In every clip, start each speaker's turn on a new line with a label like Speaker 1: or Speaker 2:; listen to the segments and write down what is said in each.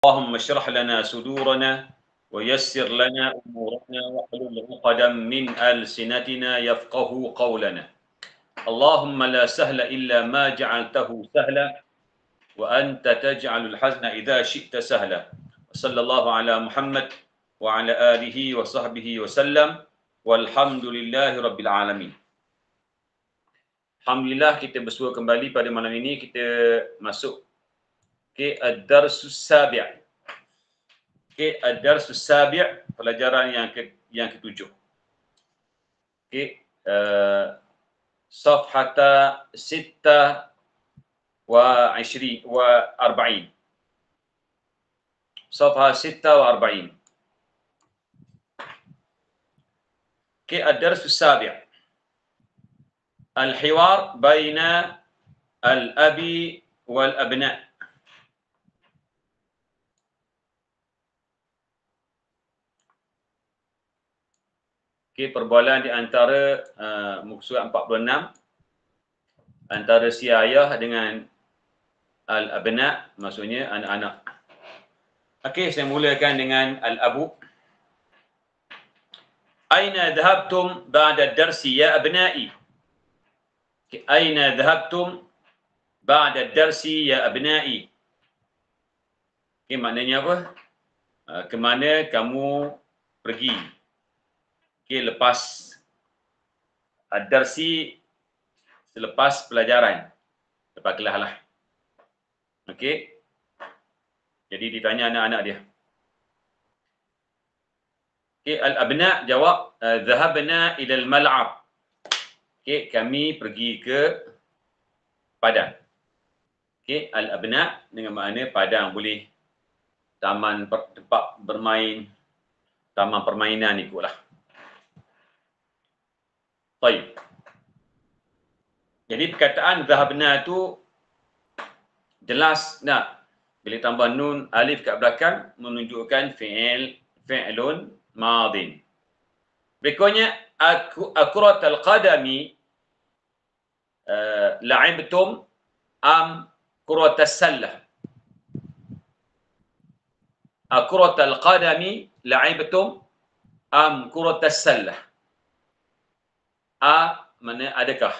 Speaker 1: اللهم اشرح لنا صدورنا ويسر لنا أمورنا واحلل عقدا من ألسنتنا يفقه قولنا. اللهم لا سهل إلا ما جعلته سهلا وأنت تجعل الحزن إذا شئت سهلا. صلى الله على محمد وعلى آله وصحبه وسلم والحمد لله رب العالمين. Alhamdulillah kita bersua kembali pada malam ini. Kita masuk ke ad-darsus sabi'. Ke ad-darsus sabi', pelajaran yang ketujuh. Ke safhata 26 wa 40. Safha 46. Ke ad-darsus sabi'. Al-hiwar baina al-abi wal-abna'. Okay, perbualan di antara muka surat 46 antara si ayah dengan al-abna, maksudnya anak-anak. Okey, saya mulakan dengan al-abu. Aina dhahabtum ba'da ad-darsi ya abna'i? Okay, aina dhahabtum ba'da ad-darsi ya abna'i? Okay, maknanya apa? Kemana kamu pergi? Okay, lepas ad-darsi, selepas pelajaran, lepas kelas lah. Okey. Jadi ditanya anak-anak dia. Okey, al-abna jawab, dhahabna ila al-mal'ab. Okey, kami pergi ke padang. Okey, al-abna dengan makna padang, boleh taman tempat bermain, taman permainan ikutlah. Baik. Jadi perkataan dhahabna tu jelas nak bila tambah nun alif kat belakang menunjukkan fi'lun madin. Berikutnya akurat al-qadami la'ibtum am kurat as-sallah. Akurat al-qadami la'ibtum am kurat as-sallah. Mana adakah?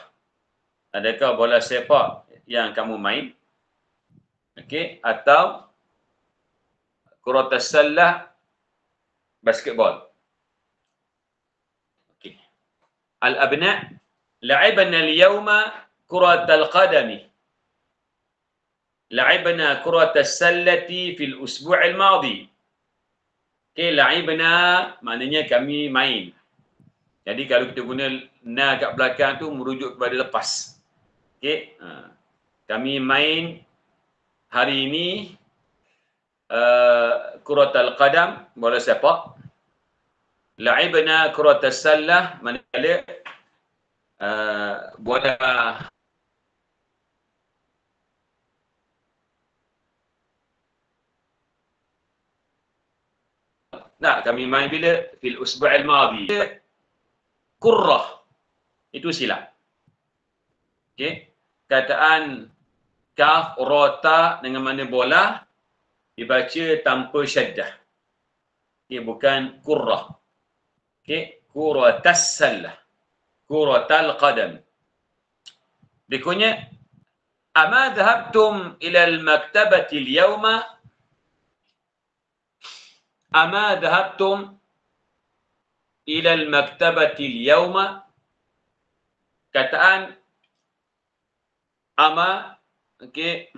Speaker 1: Adakah bola sepak yang kamu main? Okey, atau kurat as-sallah, basketball. Okey. Al-abna la'ibna al-yawma kurat al-qadami. La'ibna kurat as-sallati fil usbu' al-madi. Okey, la'ibna maknanya kami main. Jadi kalau kita guna na kat belakang tu merujuk kepada lepas. Okey, kami main hari ini kurat al-qadam, bola sepak. La'ibna kurat as-sallah, manakala bola kami main bila fil usbu' al-madi. Kurrah itu silap. Okey, kataan kaf rota dengan mana bola dibaca tanpa syaddah. Okey, bukan kurrah. Okey, kuratas sallah, kuratal qadam. Berikutnya, ama dhahabtum ila al-maktabati al-yawma? Ama dhahabtum ila al-maktabati al-yawma? Kataan ama, okey,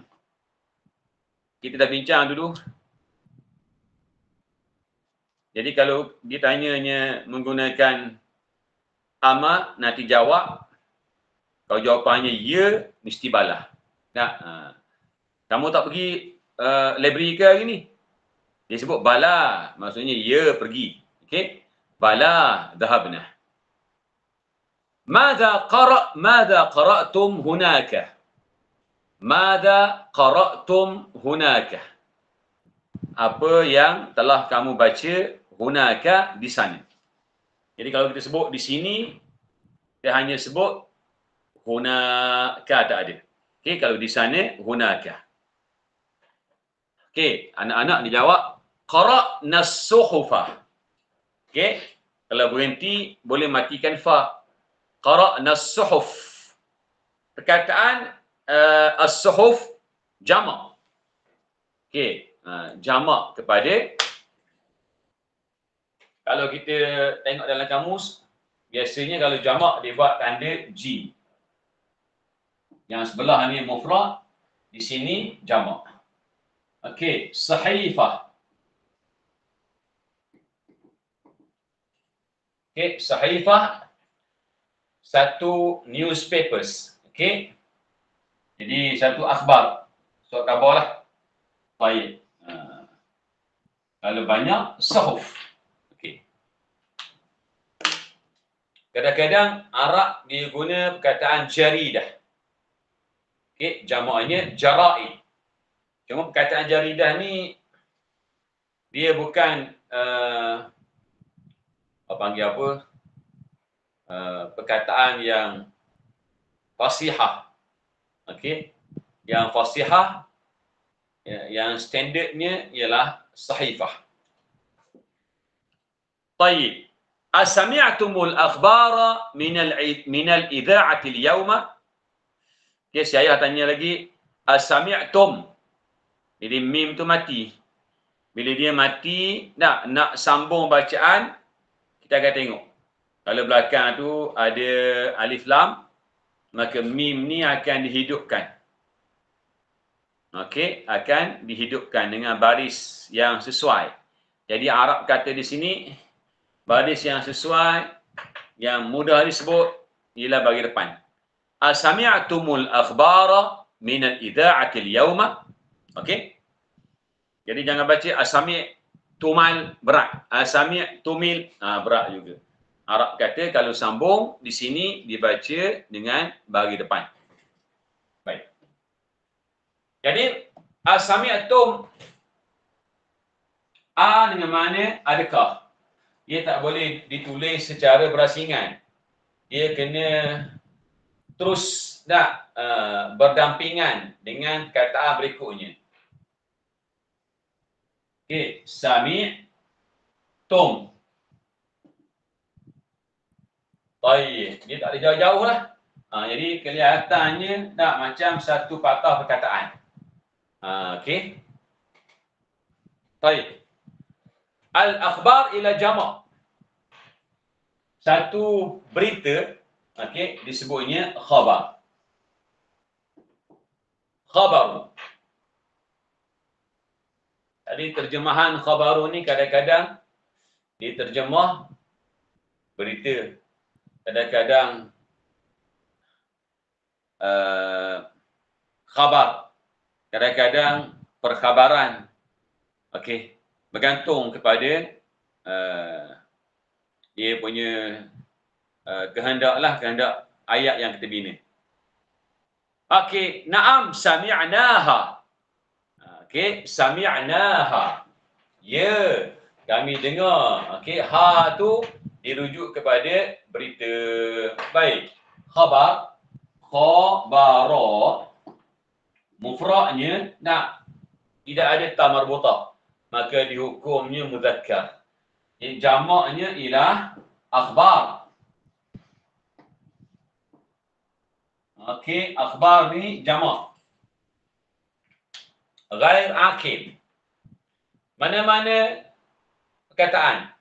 Speaker 1: kita dah bincang dulu. Jadi kalau ditanyanya menggunakan ama, nanti jawab. Kalau jawapannya ya, mesti balah. Kamu tak pergi library ke hari ni? Dia sebut bala, maksudnya ya pergi. Okey? Bala dhahabna. Madza qara'tum hunaka? Madza qara'tum hunaka? Apa yang telah kamu baca hunaka di sana? Jadi kalau kita sebut di sini, dia hanya sebut hunaka, tak ada. Okey, kalau di sana hunaka. Okey, anak-anak dijawab qara'na as-suhufa. Okey, kalau berhenti boleh matikan fa. Qara'na as-suhuf. Perkataan as-suhuf jamak. Okey, jamak kepada, kalau kita tengok dalam kamus, biasanya kalau jamak dia buat tanda G. Yang sebelah ni mufrad, di sini jamak. Okey, sahifah. Okey, sahifah satu newspapers. Okey. Jadi satu akhbar. Surat khabar lah. Baik. Kalau banyak, sahuf. Okey. Kadang-kadang Arab dia guna perkataan jaridah. Okey, jamaknya jaraid. Cuma perkataan jaridah ni dia bukan panggil apa? Perkataan yang fasihah. Okey. Yang fasihah yang standardnya ialah sahifah. طيب أسمعتم الأخبار من الإذاعة اليوم؟ Okay, saya tanya lagi, أسمعتم. Jadi mim tu mati. Bila dia mati, nak sambung bacaan, kita akan tengok. Kalau belakang tu ada alif lam, maka mim ni akan dihidupkan. Okey, akan dihidupkan dengan baris yang sesuai. Jadi Arab kata di sini, baris yang sesuai, yang mudah disebut, ialah bagi depan. Asami'tumul akhbara min al-idha'ati al-yawma? Okey? Jadi jangan baca asami' berat. Asami' berat juga. Arab kata kalau sambung, di sini dibaca dengan bagi depan. Baik. Jadi, asami'tum, dengan mana adakah? Dia tak boleh ditulis secara berasingan. Dia kena terus berdampingan dengan perkataan berikutnya. Okey, sami'tum. Baik, dia tak ada jauh-jauh lah. Jadi kelihatannya macam satu patah perkataan. Okey. Baik. Al-akhbar ila jamak. Satu berita, okey, disebutnya khabar. Khabar. Jadi terjemahan khabaru ni kadang-kadang diterjemah berita. Kadang-kadang khabar. Kadang-kadang perkhabaran. Okey. Bergantung kepada dia punya kehendak ayat yang kita bina. Okey, na'am sami'naha. Okey, sami'naha. Ya, kami dengar. Okey, ha tu dirujuk kepada berita. Baik. Khabar, khabara, mufradnya tidak ada ta marbutah, maka dihukumnya muzakkar. Jadi jamaknya ialah akhbar. Okey, akhbar ni jamak. Ghair akil. Mana-mana perkataan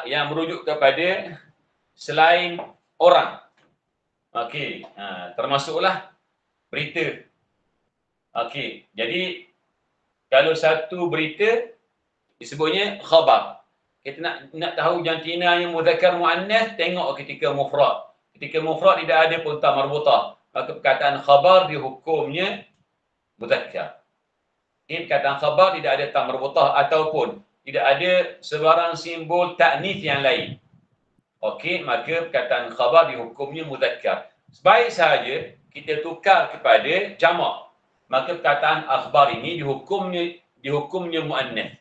Speaker 1: yang merujuk kepada selain orang. Okey, termasuklah berita. Okey, jadi kalau satu berita disebutnya khabar. Kita nak tahu jantinanya muzakkar muannas, tengok ketika mufrad. Ketika mufrad tidak ada pun ta marbutah, maka perkataan khabar dihukumnya muzakkar. Ini perkataan khabar tidak ada ta marbutah ataupun tidak ada sebarang simbol ta'nits yang lain. Okey, maka perkataan khabar dihukumnya muzakkar. Sebaik saja kita tukar kepada jamak, maka perkataan akhbar ini dihukumnya muannas.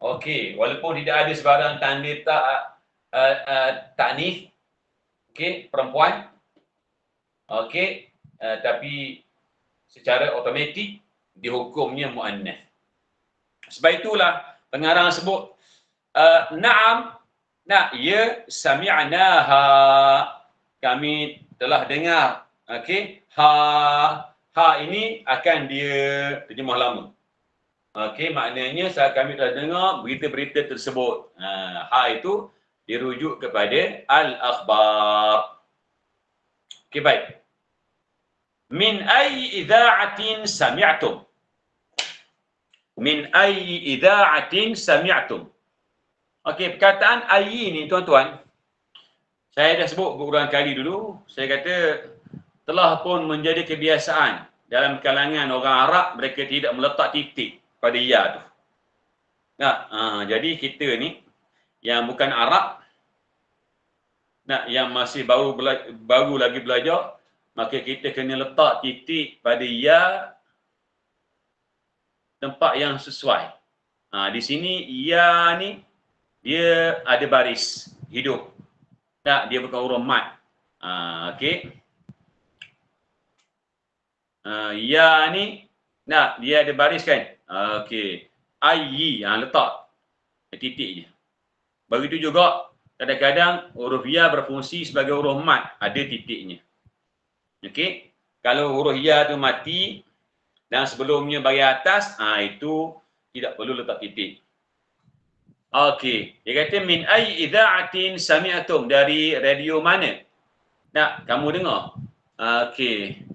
Speaker 1: Okey, walaupun tidak ada sebarang tanda ta'nits, okey, perempuan. Okey, tapi secara automatik Dihukumnya muannas. Sebab itulah pengarang sebut na'am, ya sami'naha, kami telah dengar. Okey, ha ini akan dia terjemah lama. Okey, maknanya kami telah dengar berita-berita tersebut. Ha itu dirujuk kepada al-akhbar. Okey, baik. Min ayyi idza'atin sami'tum. Min ayyi idza'atin sami'tum. Okey, perkataan ayyi ni tuan-tuan, saya dah sebut berulang kali dulu. Saya kata telah pun menjadi kebiasaan dalam kalangan orang Arab, mereka tidak meletak titik pada ya tu. Jadi kita ni yang bukan Arab, yang masih baru lagi belajar, maka kita kena letak titik pada ya tempat yang sesuai. Di sini ya ni dia ada baris hidup. Dia bukan huruf mat. Okey. Ya ni dia ada baris kan? Okey. Ayyi letak titik je. Begitu juga kadang-kadang huruf ya berfungsi sebagai huruf mat, ada titiknya. Okey. Kalau huruf ya tu mati dan sebelumnya bagi atas, itu tidak perlu letak titik. Okey, dia kata min ayyi idza'atin sami'tum, dari radio mana? Kamu dengar? Okey.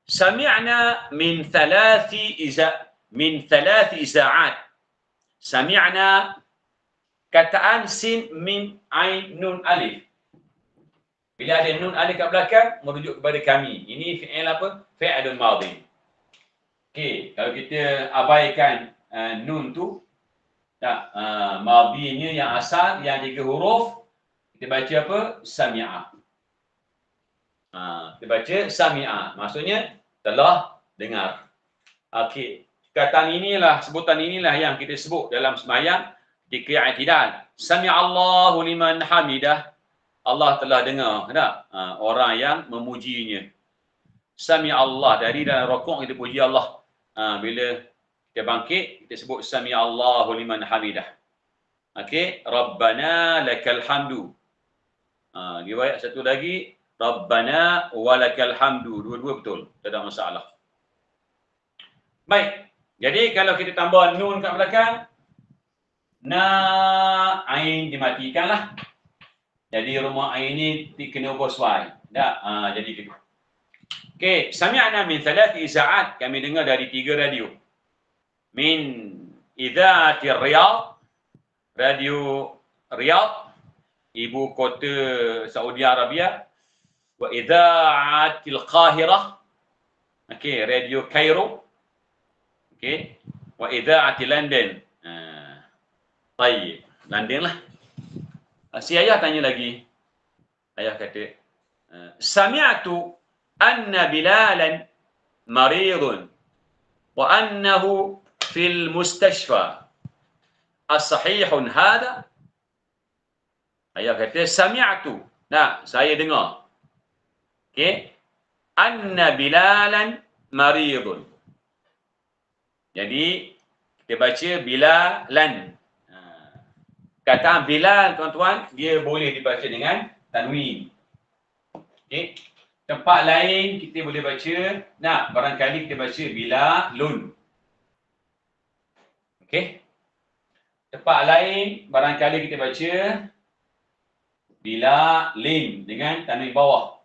Speaker 1: Sami'na min thalathi iza'at. Sami'na kataan sin min ain nun alif. Bila ada nun alif kat belakang, merujuk kepada kami. Ini fi'il apa? Fi'ilun madhi. Okey, kalau kita abaikan nun tu, madhinya yang asal, yang 3 huruf, kita baca apa? Sami'a. Kita baca sami'a. Maksudnya, telah dengar. Okey. Sebutan inilah yang kita sebut dalam sembahyang ketika i'tidal. Sami'allahu liman hamidah. Allah telah dengar. Orang yang memujinya. Sami'allah. Dari dalam rukuk kita puji Allah. Bila kita bangkit, kita sebut Sami'allahu liman hamidah. Okey, Rabbana lakal hamdu. Riwayat satu lagi, Rabbana walakal hamdu. Dua-dua betul, tak ada masalah. Baik, jadi kalau kita tambah nun kat belakang, ain dimatikanlah. Jadi rumah ain ni kena ubah suai. Jadi gitu. Okey, sami'na min thalathi iza'at, kami dengar dari 3 radio. Min idza'ati Riyadh, radio Riyadh, ibu kota Saudi Arabia. Wa idza'ati Al-Qahirah, okey, radio Kairo. Okey, wa idza'ati London. Baik, London lah. Si ayah tanya lagi. Ayah kata, sami'tu anna Bilalan maridun wa annahu fil mustashfa. As-sahihun hadha? Ayah kata, sami'tu. Saya dengar. Okey. Anna Bilalan maridun. Jadi, kita baca Bilalan. Kataan Bilal, tuan-tuan, dia boleh dibaca dengan tanwin. Okey. Tempat lain kita boleh baca, barangkali kita baca Bilalun. Okey. Tempat lain barangkali kita baca Bilalin dengan tanwin bawah.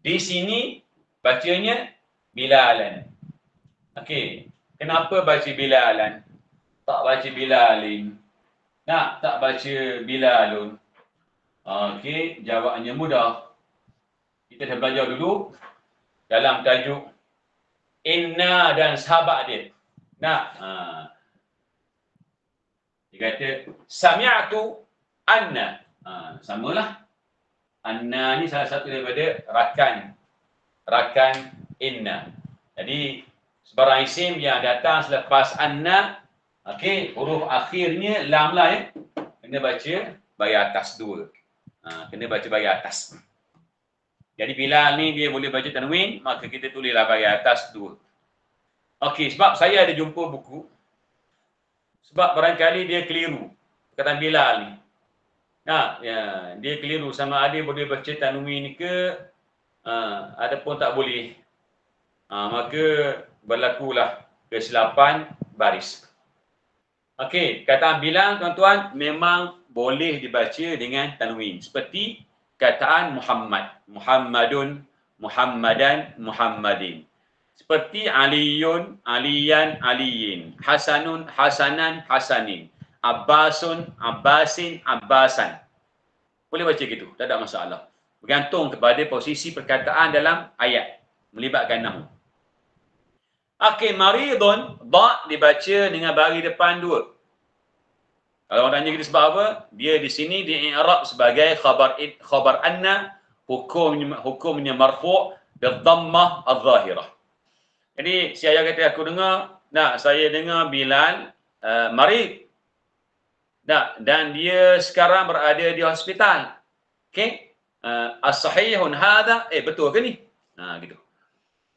Speaker 1: Di sini bacanya Bilalan. Okey. Kenapa baca Bilalan? Tak baca Bilalin. Tak baca Bilalun. Okey, jawabannya mudah. Kita dah belajar dulu dalam tajuk Inna dan sahabat dia. Dia kata sami'tu anna. Samalah. Anna ni salah satu daripada rakan inna. Jadi sebarang isim yang datang selepas anna, okey, huruf akhirnya lam lah, kena baca bagi atas 2. Kena baca bagi atas. Jadi Bilal ni dia boleh baca tanwin, maka kita tulislah bagi atas 2. Okey, sebab saya ada jumpa buku, sebab barangkali dia keliru perkataan Bilal ni. Ya, dia keliru sama ada boleh baca tanwin ni ke, ataupun tak boleh. Maka berlakulah kesilapan baris. Okey, kataan Bilal tuan-tuan memang boleh dibaca dengan tanwin. Seperti kataan Muhammad, Muhammadun, Muhammadan, Muhammadin. Seperti Aliyun, Aliyan, Aliyin. Hasanun, Hasanan, Hasanin. Abbasun, Abbasin, Abbasan. Boleh baca gitu, tak ada masalah. Bergantung kepada posisi perkataan dalam ayat. Melibatkan nahu. Okey, maridun, da dibaca dengan bari depan dua. Kalau orang tanya kita sebab apa? Dia di sini di-i'rab sebagai khabar anna, hukumnya marfu' bil dhammah adh-dhahirah. Jadi si ayah kata aku dengar, saya dengar Bilal marid. Dan dia sekarang berada di hospital. Okey? As-sahihun hadha? Betul ke ni? Gitu.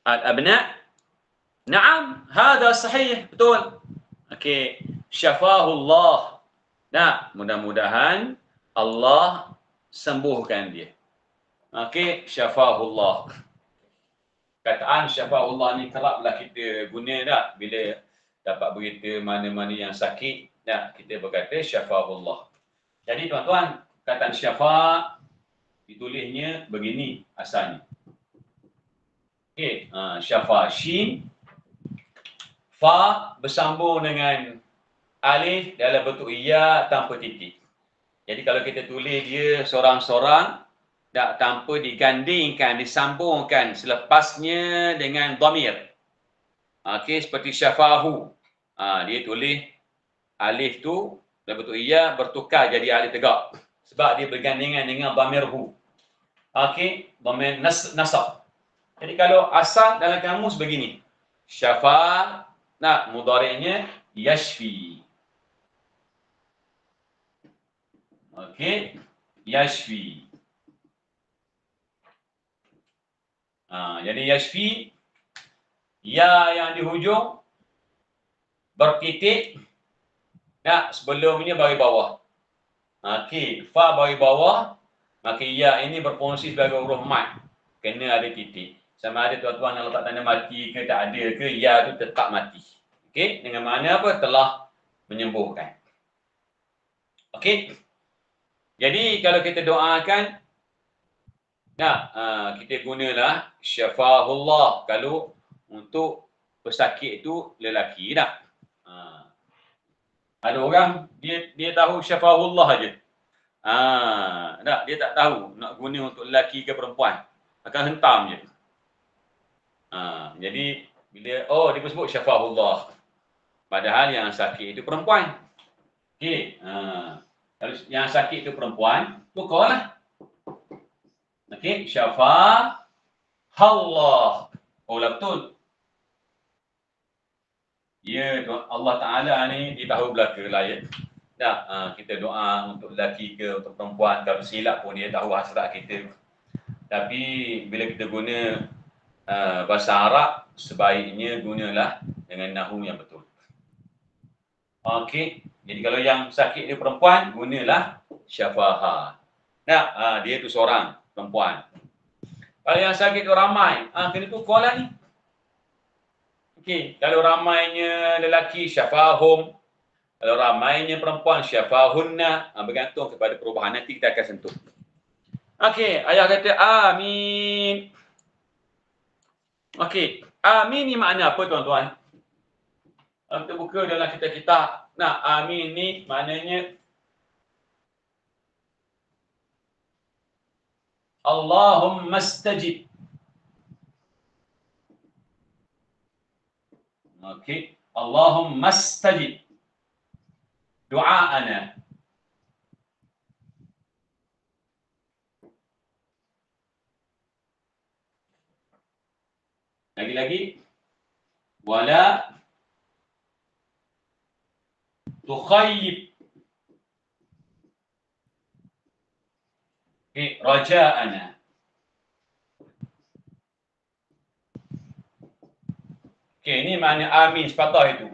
Speaker 1: Al-abna? Na'am, hadha sahih, betul. Okey, syafahullah. Mudah-mudahan Allah sembuhkan dia. Okey, syafahullah. Kataan syafahullah ni keraplah kita guna tak bila dapat berita mana-mana yang sakit, kita berkata syafahullah. Jadi tuan-tuan, kataan syafa ditulisnya begini asalnya. Okey, syafa shin, fa bersambung dengan alif dalam bentuk ya tanpa titik. Jadi kalau kita tulis dia sorang-sorang, tak tanpa digandingkan, disambungkan selepasnya dengan dhamir. Okey, seperti syafahu. Dia tulis alif tu dalam bentuk ya bertukar jadi alif tegak. Sebab dia bergandingan dengan dhamir hu. Okey, dhamir nasab. Jadi kalau asal dalam kamus begini. Syafa, mudhari'nya yashfi. Okey, yashfi. Jadi yashfi, ya yang di hujung bertitik, sebelumnya bagi bawah. Okey, fa bagi bawah, maka ya ini berfungsi sebagai huruf mat. Kena ada titik. Sama ada tuan-tuan yang letak tanda mati ke tak ada ke, ya tu tetap mati. Okey, dengan makna apa? Telah menyembuhkan. Okey. Jadi kalau kita doakan, kita gunalah syafahullah kalau untuk pesakit itu lelaki tak. Ada orang dia tahu syafahullah aje. Dia tak tahu nak guna untuk lelaki ke perempuan. Akan hentam je. Jadi bila dia sebut syafahullah. Padahal yang sakit itu perempuan. Okey. Kalau yang sakit itu perempuan, tukarlah. Okey, syafa Allah. Betul. Ya, Allah Ta'ala ni dia tahu belaka layak. Kita doa untuk lelaki ke untuk perempuan, kalau silap pun dia tahu hasrat kita. Tapi bila kita guna bahasa Arab, sebaiknya gunalah dengan nahu yang betul. Okey, jadi kalau yang sakit dia perempuan, gunalah syafaha. Dia tu seorang perempuan. Kalau yang sakit tu ramai, kena tukarlah ni. Okey, kalau ramainya lelaki, syafahum. Kalau ramainya perempuan, syafahunna. Bergantung kepada perubahan. Nanti kita akan sentuh. Okey, ayah kata amin. Okey, amin ni makna apa tuan-tuan? Kita buka dalam kitab-kitab. Amin ni maknanya Allahumma stajib. Okey, Allahumma stajib du'aana. Lagi-lagi wala tukhayyib raja'ana. Okey, ini makna amin sepatah itu.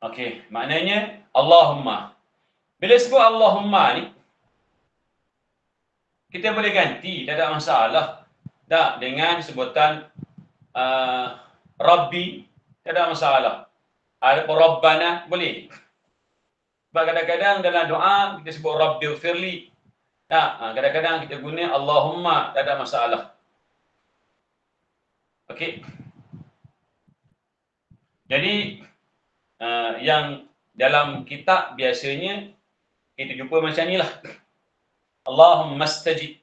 Speaker 1: Okey, maknanya Allahumma. Bila sebut Allahumma ni, kita boleh ganti, tak ada masalah. Tak, dengan sebutan Rabbi, tak ada masalah. Ada Rabbana, boleh. Sebab kadang-kadang dalam doa, kita sebut Rabbi ufirli. Tak, kadang-kadang kita guna Allahumma, tak ada masalah. Okey. Jadi, yang dalam kitab biasanya, kita jumpa macam ni lah. Allahumma istajib.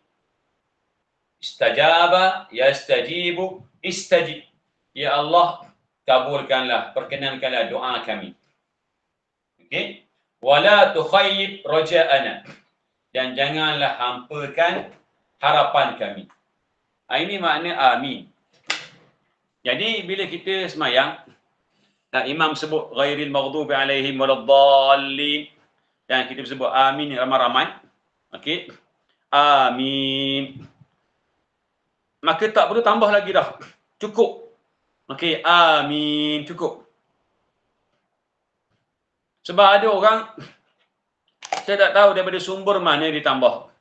Speaker 1: Istajaba, yastajibu, istajib. Ya Allah, kabulkanlah, perkenankanlah doa kami. Okey? Wala tukhayyib raja'ana. Dan janganlah hampakan harapan kami. Ini makna amin. Jadi bila kita semayang, imam sebut ghairil maghdubi alaihim waladdallin, dan kita sebut amin ramai-ramai. Okey? Amin. Maka tak perlu tambah lagi dah. Cukup. Okey, amin, cukup. Sebab ada orang, saya tak tahu daripada sumber mana ditambah.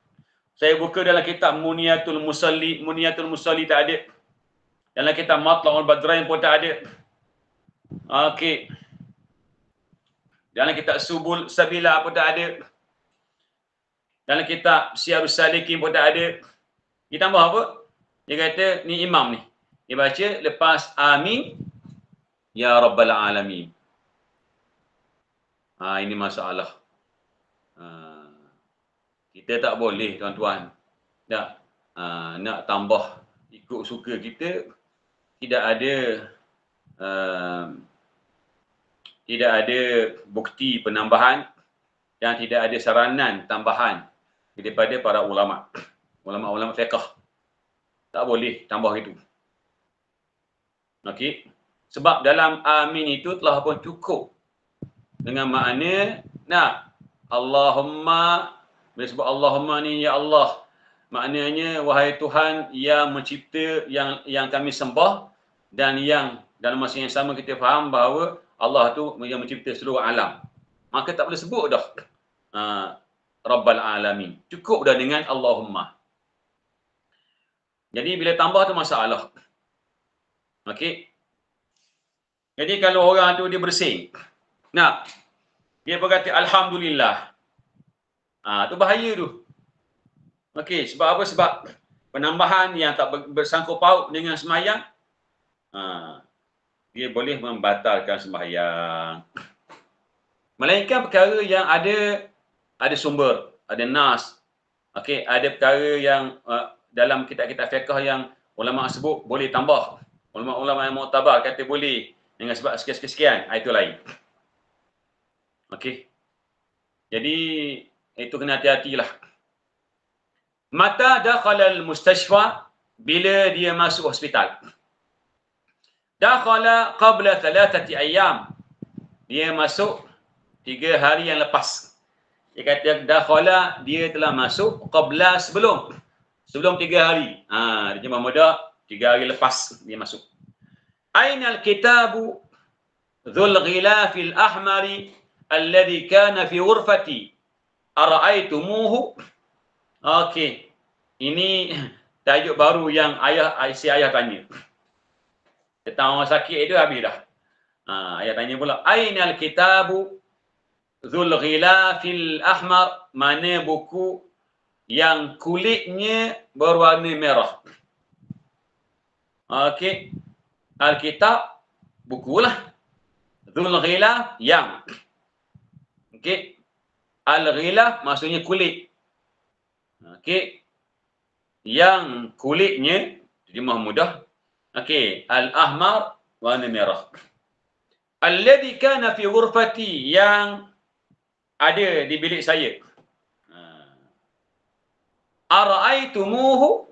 Speaker 1: Saya buka dalam kitab Muniyatul Musalli tak ada. Dalam kitab Matla'ul Badrain pun tak ada. Okey. Dalam kitab Subul Sabila pun tak ada. Dalam kitab Syiarus Salikin pun tak ada. Ditambah apa? Dia kata, ni imam ni. Dia baca lepas amin, ya Rabbal Alamin. Ini masalah. Kita tak boleh, tuan-tuan. Tak. Nak tambah ikut suka kita, tidak ada bukti penambahan dan tidak ada saranan tambahan daripada para ulama' fiqh. Tak boleh tambah itu. Okey. Sebab dalam amin itu telah pun cukup dengan makna Allahumma, bila sebut Allahumma ni ya Allah, maknanya wahai Tuhan yang mencipta yang kami sembah, dan yang dalam masa yang sama kita faham bahawa Allah tu yang mencipta seluruh alam. Maka tak boleh sebut dah Rabbal Alamin. Cukup dah dengan Allahumma. Jadi bila tambah tu masalah. Okey. Jadi kalau orang tu dia bersin, dia berkata alhamdulillah. Tu bahaya tu. Okey, sebab apa? Sebab penambahan yang tak bersangkut paut dengan sembahyang, dia boleh membatalkan sembahyang. Melainkan perkara yang ada sumber, ada nas. Okey, ada perkara yang dalam kitab-kitab fiqh yang ulama sebut boleh tambah. Ulama-ulama yang muktabar kata boleh dengan sebab sekian-sekian, itu lain. Okey. Jadi itu kena hati-hatilah. Mata dakhala al-mustashfa, bila dia masuk hospital. Dakhala qabla 3 ayyam. Dia masuk 3 hari yang lepas. Dia kata dakhala, dia telah masuk, qabla sebelum 3 hari. Dia cuma mudah 3 hari lepas dia masuk. Ainal kitabu dhul ghilafil ahmari alladhi kana fi ghurfati ara'aitumuhu. Okey. Ini tajuk baru yang si ayah tanya. Tentang orang sakit itu habis dah. Ayah tanya pula, ainal kitabu dhul ghilafil ahmar, mana buku yang kulitnya berwarna merah. Okey. Alkitab, bukulah. Dhul ghilaf, yang. Okey. Al-ghilaf maksudnya kulit. Okey. Yang kulitnya, terjemah mudah. Okey. Al-ahmar, warna merah. Alladhi kana fi ghurfati, yang ada di bilik saya. Ara'aitumuhu,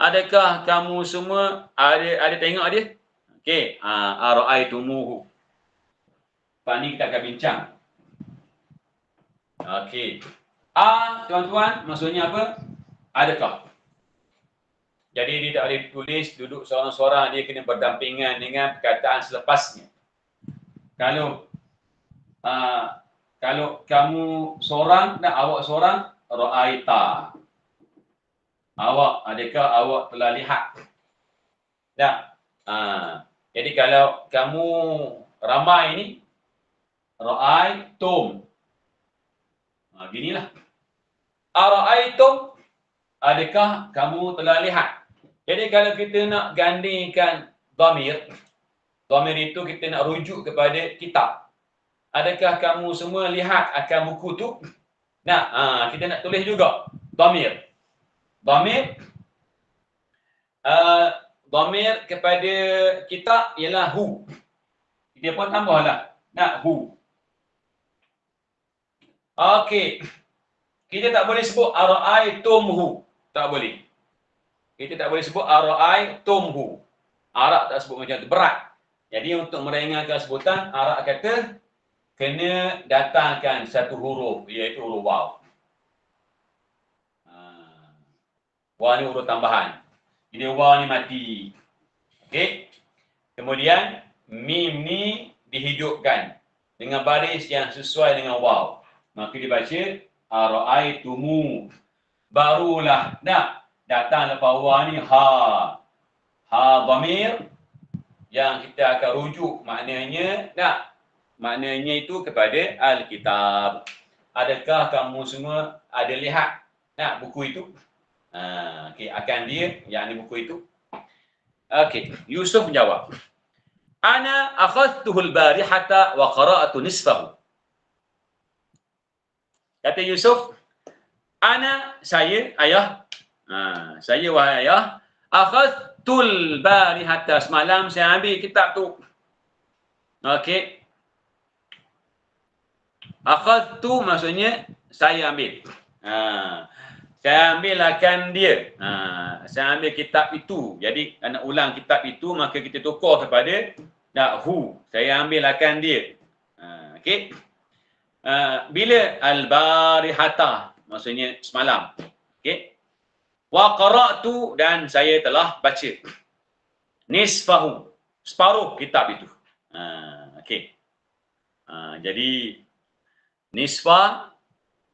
Speaker 1: adakah kamu semua ada tengok dia? Okey, ara'aitumuhu. Pak ni kita akan bincang. Okey. Tuan-tuan, maksudnya apa? Adakah? Jadi dia tak boleh tulis duduk seorang-seorang, dia kena berdampingan dengan perkataan selepasnya. Kalau kalau kamu seorang dan awak seorang, ra'aita. Awak, adakah awak telah lihat? Tak. Jadi kalau kamu ramai ni, ra'aitum. Ginilah. Ara'aitum, adakah kamu telah lihat? Jadi kalau kita nak gandingkan dhamir itu kita nak rujuk kepada kitab. Adakah kamu semua lihat akan buku tu? Nah, kita nak tulis juga dhamir. Dhamir kepada kitab ialah hu. Kita pun tambahlah. Hu. Okey. Kita tak boleh sebut ara'aitumhu. Tak boleh. Kita tak boleh sebut ara'aitumhu. Arab tak sebut macam tu. Berat. Jadi untuk meringankan sebutan, Arab kata kena datangkan satu huruf, iaitu huruf waw. Waw ni huruf tambahan. Jadi waw ni mati. Okey. Kemudian mim ni dihidupkan dengan baris yang sesuai dengan waw. Maka dibaca ara'aitumu. Barulah datang lepas waw ni ha. Ha dhamir yang kita akan rujuk maknanya itu kepada Alkitab. Adakah kamu semua ada lihat buku itu? Okey, akan dia yakni buku itu. Okey, Yusuf menjawab. Ana akhadtuhu al-barihata wa qara'tu nisfahu. Kata Yusuf, ana, saya, ayah. Saya wahai ayah, akhadtul barihata, semalam saya ambil kitab tu. Okey. Akhadtu maksudnya saya ambil. Saya ambil akan dia. Saya ambil kitab itu. Jadi nak ulang kitab itu, maka kita tukar kepada hu. Saya ambil akan dia. Okey. Bila al-barihata maksudnya semalam. Okey. Wa qara'tu, dan saya telah baca. Nisfahu, separuh kitab itu. Okey. Jadi nisfa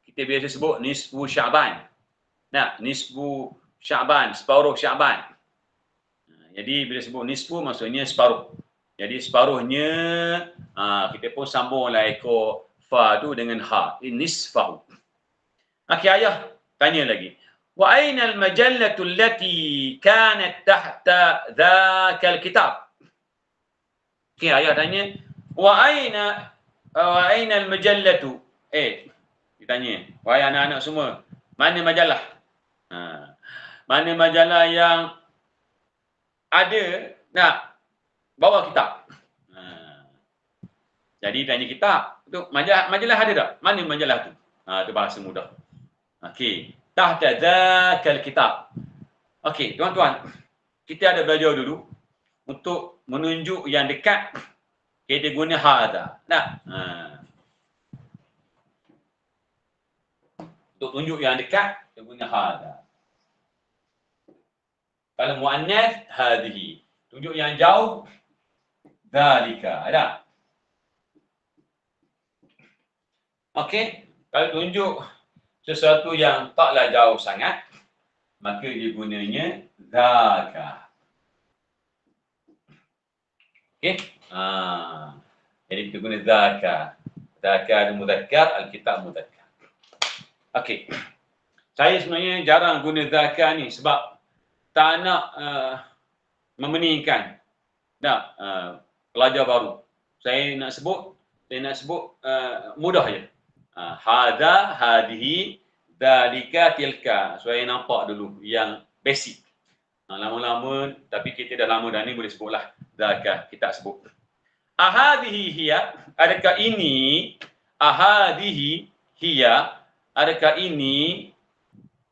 Speaker 1: kita biasa sebut nisfu Sya'ban. Nisfu Sya'ban, separuh Sya'ban. Jadi bila sebut nisfu maksudnya separuh. Jadi separuhnya kita pun sambunglah ekor fa tu dengan ha. Nisfahu. Okey, ayah tanya lagi. Wa aina al-majallatu allati kanat tahta dhaka al-kitab? Okey, ayah tanya, wa aina al-majallatu? Ditanya, wahai anak-anak semua, mana majalah? Mana majalah yang ada bawa kitab? Jadi tanya kitab, tu majalah ada tak? Mana majalah tu? Itu bahasa mudah. Okey, tahta dzakal kitab. Okey, tuan-tuan, kita ada belajar dulu untuk menunjuk yang dekat, kita guna hadza. Untuk tunjuk yang dekat, kita guna hadza. Kalau muannas, hadhihi. Tunjuk yang jauh, dzalika. Ada? Okey, kalau tunjuk sesuatu yang taklah jauh sangat, maka dia gunanya dzaka. Okey? Jadi kita guna dzaka. Dzaka ada mudzakkar, al-kitab mudzakkar. Okey. Saya sebenarnya jarang guna dzaka ni sebab tak nak memeningkan pelajar baru. Saya nak sebut mudah je. Hadza, hadhihi, dzalika, tilka. Saya nampak dulu yang basic. Lama-lama, tapi kita dah lama dah ni boleh sebutlah. Dzaka, kita sebut. Ahadhihi hiya, adakah ini? Ahadhihi hiya, adakah ini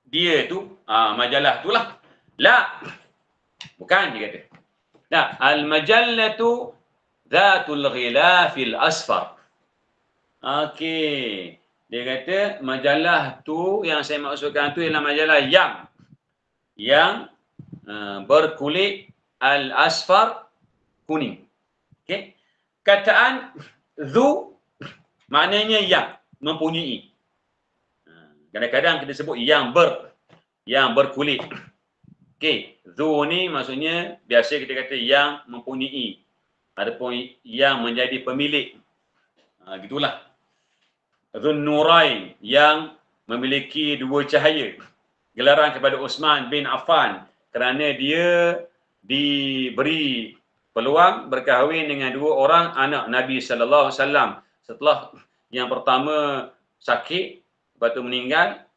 Speaker 1: dia tu? Majalah tu lah. La. Bukan, dia kata. Al-majallatu dhatul ghilafil asfar. Okey. Dia kata majalah tu yang saya maksudkan tu ialah majalah yang berkulit al-asfar, kuning. Okey. Kataan dhu maknanya yang, mempunyai. Kadang-kadang kita sebut yang berkulit. Okey, dhu ni maksudnya biasa kita kata yang mempunyai. Adapun yang menjadi pemilik. Gitulah. Dhun Nurain, yang memiliki dua cahaya. Gelaran kepada Uthman bin Affan kerana dia diberi peluang berkahwin dengan dua orang anak Nabi sallallahu alaihi wasallam. Setelah yang pertama sakit, lepas tu meninggal,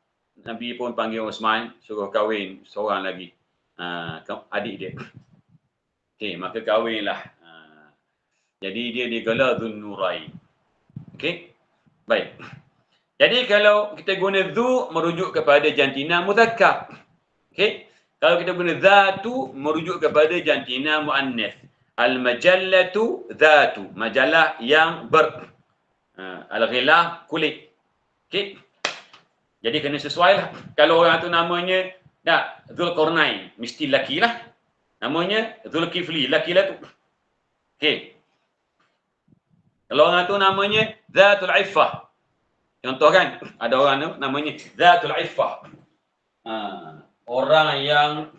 Speaker 1: Nabi pun panggil Uthman suruh kahwin seorang lagi, adik dia. Okey, maka kahwinlah. Jadi dia digelar Dhun Nurain. Okey. Baik. Jadi kalau kita guna dhu merujuk kepada jantina mudzakkar. Okey. Kalau kita guna dhatu merujuk kepada jantina muannas. Al-majallatu dhatu, majalah yang al-ghilaf, kulit. Okey. Jadi kena sesuai lah. Kalau orang tu namanya Dzulqarnain, mesti laki lah. Namanya Dzulkifli, laki lah tu. Okey. Kalau orang tu namanya Zatul Iffah. Contoh kan, ada orang tu namanya Zatul Iffah. Orang yang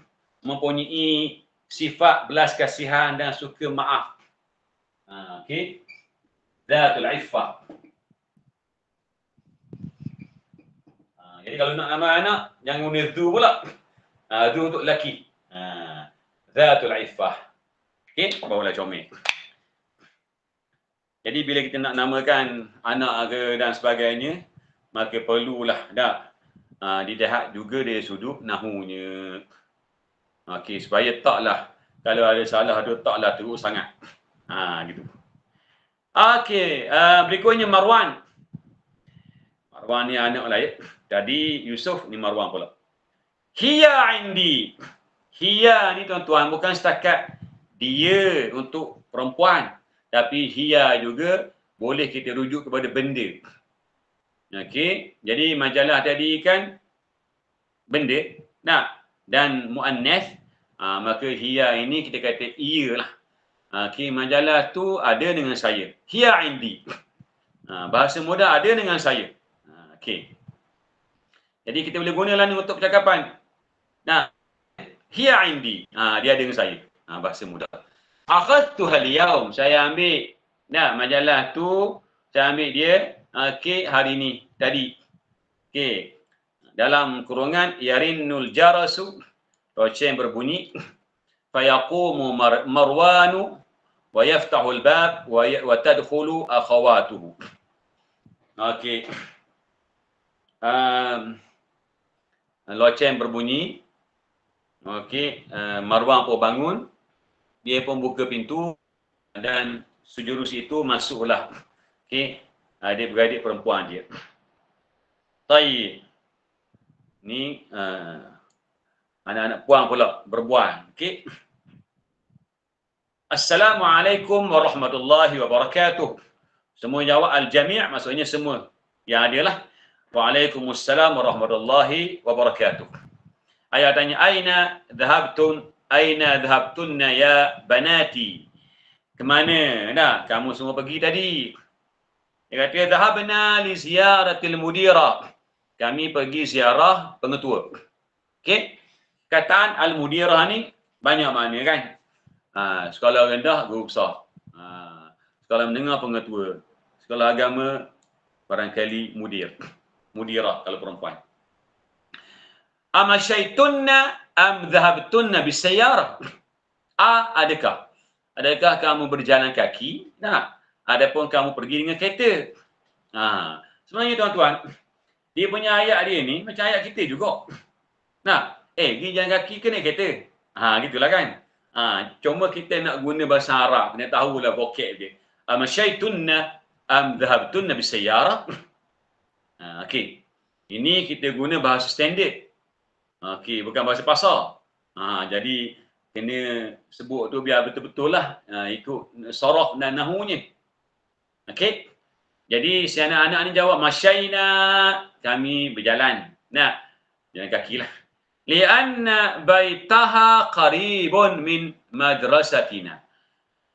Speaker 1: mempunyai sifat belas kasihan dan suka maaf. Okey. Zatul Iffah. Jadi kalau nak nama anak, jangan guna Dhu pula. Dhu untuk lelaki. Zatul Iffah. Okey, barulah comel. Jadi bila kita nak namakan anak ke dan sebagainya, maka perlulah dilihat juga dari sudut nahunya. Okey, supaya taklah kalau ada salah tu taklah teruk sangat. Gitu. Okey, berikutnya Marwan. Marwan ni anak lain. Tadi Yusuf ni Marwan pula. Hiya indi. Hiya ni tuan-tuan bukan setakat dia untuk perempuan. Tapi hiya juga boleh kita rujuk kepada benda. Okey, jadi majalah tadi kan benda, dan muannas, maka hiya ini kita kata ia lah. Okey, majalah tu ada dengan saya. Hiya indi. Bahasa mudah ada dengan saya. Okey. Jadi kita boleh gunalah ni untuk percakapan. Hiya indi. Dia ada dengan saya. Bahasa mudah. Akhadtuha al-yawm, saya ambil majalah tu, saya ambil dia hari ni, tadi. Okey. Dalam kurungan yarinnul jarasu, loceng berbunyi, fayaqumu Marwanu wa yaftahu al-bab wa tadkhulu akhawatuhu. Okey. Loceng berbunyi. Okey, Marwan pun bangun. Dia pun buka pintu dan sejurus itu masuklah. Okey, adik-beradik perempuan dia. Tayyib. Ni anak-anak puan pula berbual. Okey. Assalamualaikum warahmatullahi wabarakatuh. Semua jawab al-jami', maksudnya semua. Yang adalah Waalaikumsalam warahmatullahi wabarakatuh. Ayah tanya, Aina dhahabtunna ya banati? Kemana kamu semua pergi tadi? Dia kata, dhahabna li ziyaratil mudira. Kami pergi ziarah pengetua. Okey. Kataan al-mudira ni banyak makna kan? Sekolah rendah, guru besar. Sekolah menengah, pengetua. Sekolah agama, barangkali mudira kalau perempuan. Amasyaitunna am dhahabtunna bisayyarah? Adakah kamu berjalan kaki? Adapun kamu pergi dengan kereta. Sebenarnya tuan-tuan, dia punya ayat dia ni macam ayat kita juga. Pergi jalan kaki ke naik kereta? Gitulah kan. Cuma kita nak guna bahasa Arab, kena tahulah vocab dia. Amasyaitunna am dhahabtunna bisayyarah? Okey. Ini kita guna bahasa standard. Okey, bukan bahasa pasar. Jadi kena sebut tu biar betul-betul lah ikut saraf dan nahunya. Okey. Jadi si anak-anak ni jawab, masyaina, kami berjalan. Jalan kaki lah. Lianna baitaha qaribun min madrasatina.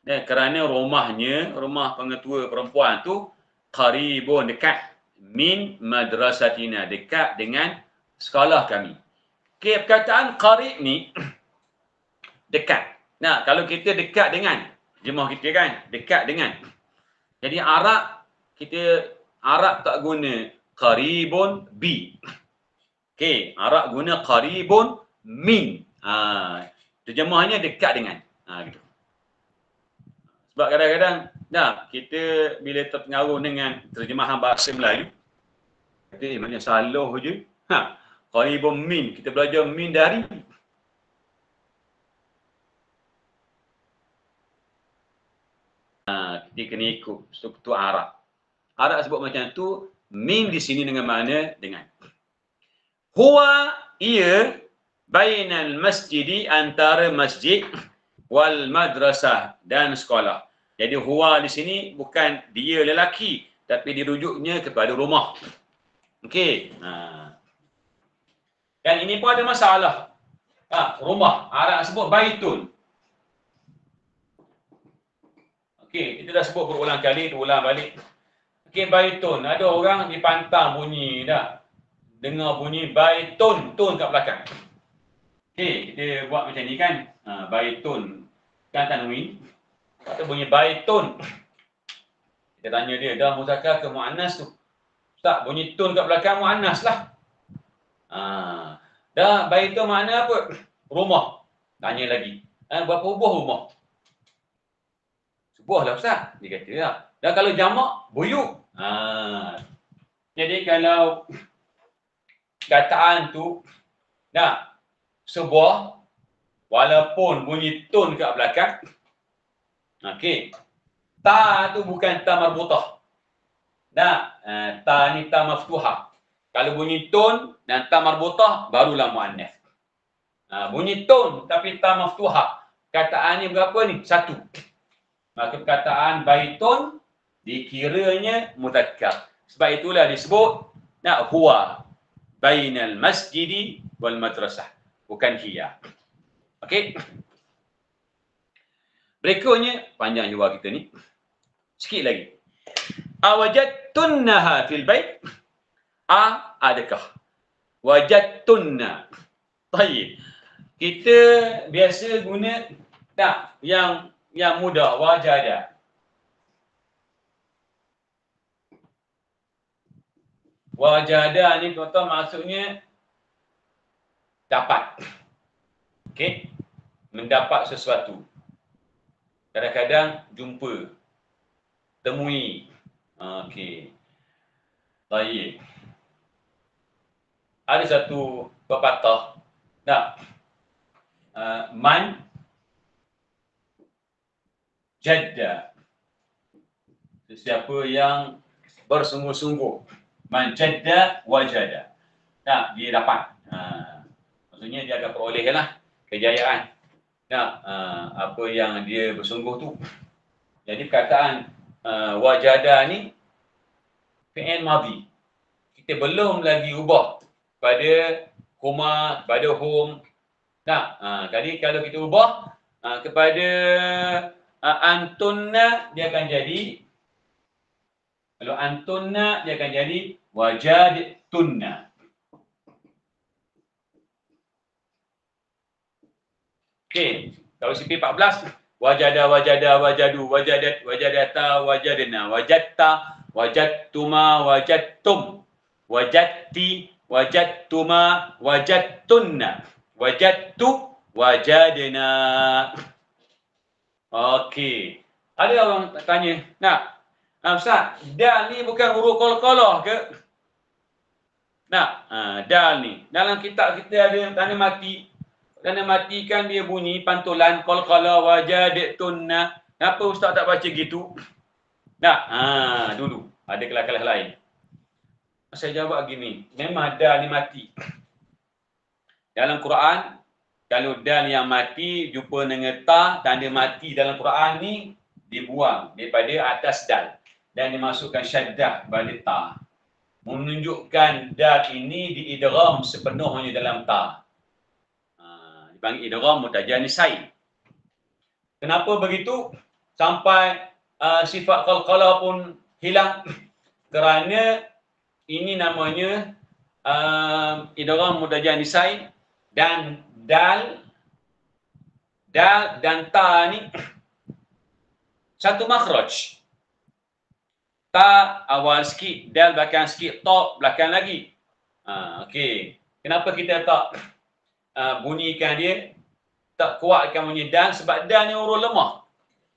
Speaker 1: Kerana rumah pengetua perempuan tu qaribun, dekat, min madrasatina, dekat dengan sekolah kami. Okey, perkataan qarib ni dekat. Nah, kalau kita dekat dengan jemaah kita kan, dekat dengan. Jadi Arab tak guna qaribun bi. Okey, Arab guna qaribun min. Terjemahnya dekat dengan. Gitu. Sebab kadang-kadang kita bila terpengaruh dengan terjemahan bahasa Melayu, kata mana salah je. Qaribun min, kita belajar min dari kita kena ikut struktur Arab. Arab sebut macam tu, min di sini dengan makna dengan. Huwa, ia, bainal masjidi, antara masjid, wal madrasah, dan sekolah. Jadi huwa di sini bukan dia lelaki, tapi dirujuknya kepada rumah. Okey. Dan ini pun ada masalah. Rumah, Arab sebut baitun. Okey, kita dah sebut berulang kali, ulang balik. Okey, baitun. Ada orang dipantang bunyi dah. Dengar bunyi baitun, tun kat belakang. Okey, kita buat macam ni kan. Baitun. Kan tanwin. Kata bunyi baitun. Kita tanya dia, dah muzakkar ke muannas tu? Tak, bunyi tun kat belakang muannas lah. Dah, baitun makna apa? Rumah. Tanya lagi. Berapa buah rumah? Sebuah lah Ustaz. Dia kata lah. Dan kalau jamak, buyuk. Jadi kalau kataan tu sebuah, walaupun bunyi tun kat belakang, okey, ta tu bukan ta marbutah. Ta ni ta maftuhah. Kalau bunyi tun dan ta marbutah, barulah muannas. Bunyi tun tapi ta maftuhah, kataan ni berapa ni? Satu. Maka perkataan baitun dikiranya mudzakkar. Sebab itulah disebut huwa bainal masjidi wal madrasah, bukan hiya. Okey. Berikutnya panjang jawab kita ni. Sikit lagi. Awajadtunnaha fil bait? Adakah? Wajadtunna. Baik. Kita biasa guna yang mudah, wajada. Wajada ni tuan-tuan maksudnya dapat. Okey? Mendapat sesuatu. Kadang-kadang jumpa, temui. Okey. Baik. Ada satu pepatah. Man jadda. Sesiapa yang bersungguh-sungguh. Man jadda wajada. Dia dapat. Maksudnya dia akan perolehlah kejayaan. Apa yang dia bersungguh tu. Jadi perkataan wajada ni fi'il madhi. Kita belum lagi ubah pada huma, pada hum. Jadi kalau kita ubah kepada antunna, dia akan jadi, kalau antunna dia akan jadi wajadtunna. Okey, kalau CP 14, wajada, wajada, wajadu, wajadat, wajadata, wajadna, wajadta, wajadtuma, wajadtum, wajadti, wajadtuma, wajadtunna, wajadtu, wajadna. Okey. Ada orang tanya, Ustaz, dal ni bukan huruf qalqalah ke? Dal ni. Dalam kitab kita ada tanda mati. Tanda mati kan dia bunyi pantulan qalqalah wajadtunna. Kenapa Ustaz tak baca gitu? Dulu ada kelas-kelas lain. Saya jawab gini, memang dal ni mati. Dalam Quran, kalau dal yang mati jumpa dengan ta, tanda mati dalam Quran ni dibuang daripada atas dal dan dimasukkan syaddah pada ta. Menunjukkan dal ini diidgham sepenuhnya dalam ta. dipanggil idgham mutajanisai. Kenapa begitu? Sampai sifat qalqalah pun hilang. Kerana ini namanya idgham mutajanisai, dan dal dan ta ni satu makhraj. Ta awal sikit, dal belakang sikit, ta belakang lagi. Okey. Kenapa kita tak bunyikan dia, tak kuatkan bunyi dal? Sebab dal ni huruf lemah.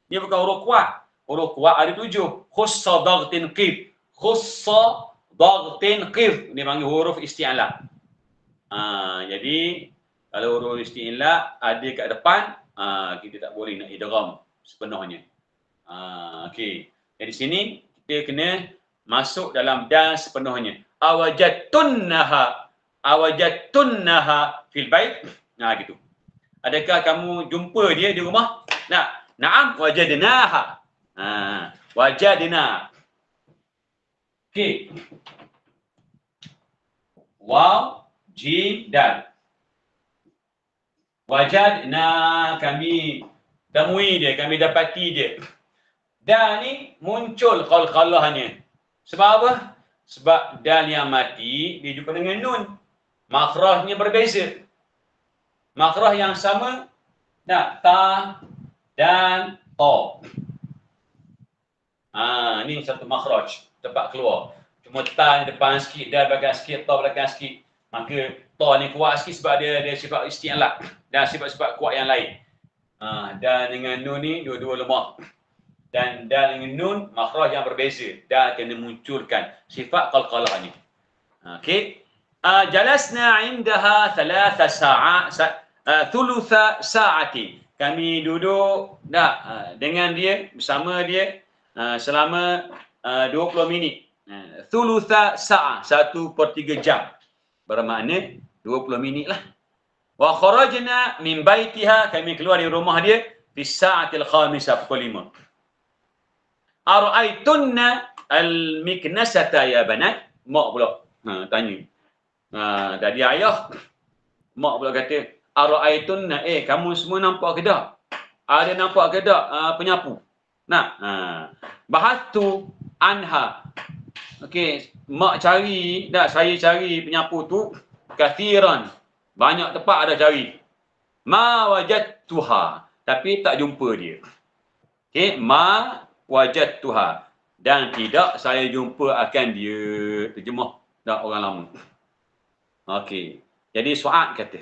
Speaker 1: Dia bukan huruf kuat. Huruf kuat ada 7. Khussa dhaghtin qif. Khussa dhaghtin qif. Dia panggil huruf isti'la. Jadi kalau huruf isti'la ada kat depan, kita tak boleh nak idgham sepenuhnya. Okey. Jadi sini kita kena masuk dalam dal sepenuhnya. Awajadtunnaha fil bait. Gitu. Adakah kamu jumpa dia di rumah? Na'am wajadnaha. Wajadna. Okey. Waw, jim, dal. Wajadna, kami temui dia, kami dapati dia. Dal ni muncul qalqalahnya. Sebab apa? Sebab dal yang mati dia jumpa dengan nun. Makhrajnya berbeza. Makhraj yang sama, ta dan ta. Ni satu makhraj, tempat keluar. Cuma ta ni depan sikit, dal belakang sikit, ta belakang sikit. Maka ta ni kuat sikit sebab dia sifat isti'la dan sifat-sifat kuat yang lain. Dal dengan nun ni dua-dua lemah. Dan dal dengan nun makhraj yang berbeza. Dal kena munculkan sifat qalqalahnya. Okey. Jalasna indaha thulutha sa'ati. Kami duduk dengan dia, bersama dia selama 20 minit. Thulutha sa'ah, 1/3 jam. Bermakna 20 minit lah. Wa kharajna min baitiha, kami keluar dari rumah dia fi sa'atil khamisah, pukul 5. Ara'aitunna al-miknasata ya banat? Mak pula tanya. Dari ayah, mak pula kata, ara'aitunna, kamu semua nampak ke tak? Ada nampak ke tak penyapu? Bahatu anha. Okey, mak cari, saya cari penyapu tu kathiran. Banyak tempat ada cari. Ma wajadtuha, tapi tak jumpa dia. Okey, ma wajadtuha, dan tidak saya jumpa akan dia. Terjemah dah orang lama. Okey. Jadi Su'ad kata,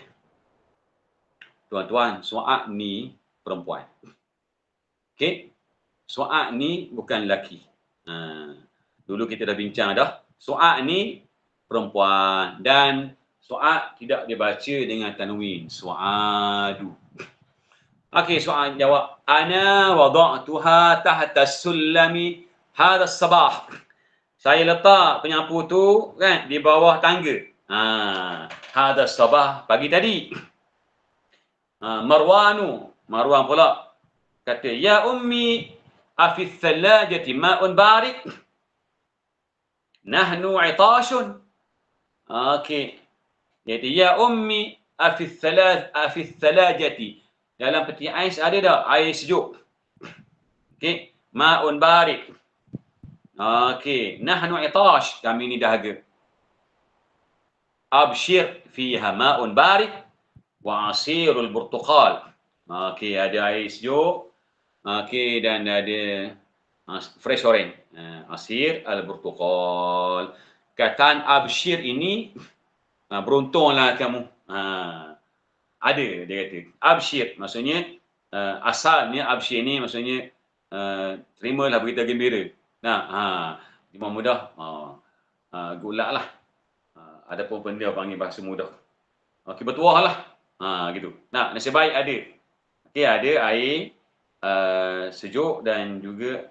Speaker 1: tuan-tuan, Su'ad ni perempuan. Okey. Su'ad ni bukan lelaki. Dulu kita dah bincang dah. Su'ad ni perempuan, dan Su'ad tidak dibaca dengan tanwin. Su'adu. Okey, Su'ad jawab, ana wada'tuha tahta as-sullami hadha as-sabah. Saya letak penyapu tu kan di bawah tangga. Hadha as-sabah, pagi tadi. Marwan pula kata, ya ummi afi thalajati ma'un barid. Nahnu 'itashun. Okey. Jadi ya ummi afi thalajati, dalam peti ais ada tak air sejuk? Okey, ma'un barid. Okey, nahnu 'itash, kami ni dahaga. Abshir fiha ma'un barid wa 'asirul burtuqal. Okey, ada air sejuk. Okey, dan ada fresh orange. Asir al-burtuqal. Kataan abshir ini, beruntunglah kamu. Ada, dia kata. Abshir, maksudnya, asalnya abshir ni maksudnya, terimalah berita gembira. Lima mudah, good luck lah. Ada pun benda panggil bahasa mudah. Okey, bertuah lah. Gitu. Nasib baik ada. Okey, ada air sejuk dan juga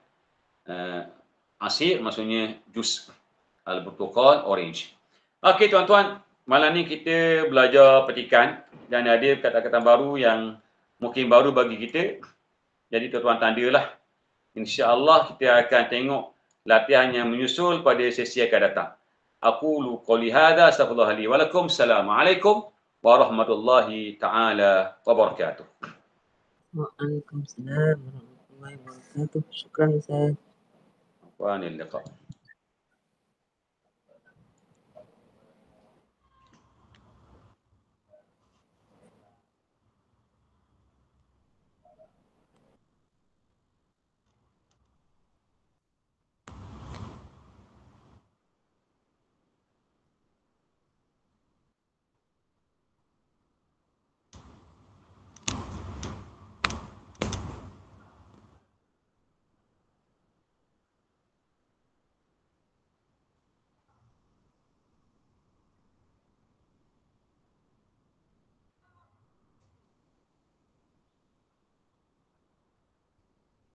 Speaker 1: asir, maksudnya jus al-burtuqal orange. Okey tuan-tuan, malam ni kita belajar petikan dan ada kata-kata baru yang mungkin baru bagi kita. Jadi tuan-tuan tandalah. InsyaAllah kita akan tengok latihan yang menyusul pada sesi akan datang. Aqulu qouli hadza, astaghfirullah li wa lakum. Assalamualaikum warahmatullahi taala wabarakatuh.
Speaker 2: Waalaikumsalam warahmatullahi wabarakatuh. Syukran Ustaz.
Speaker 1: Wa anil liqa.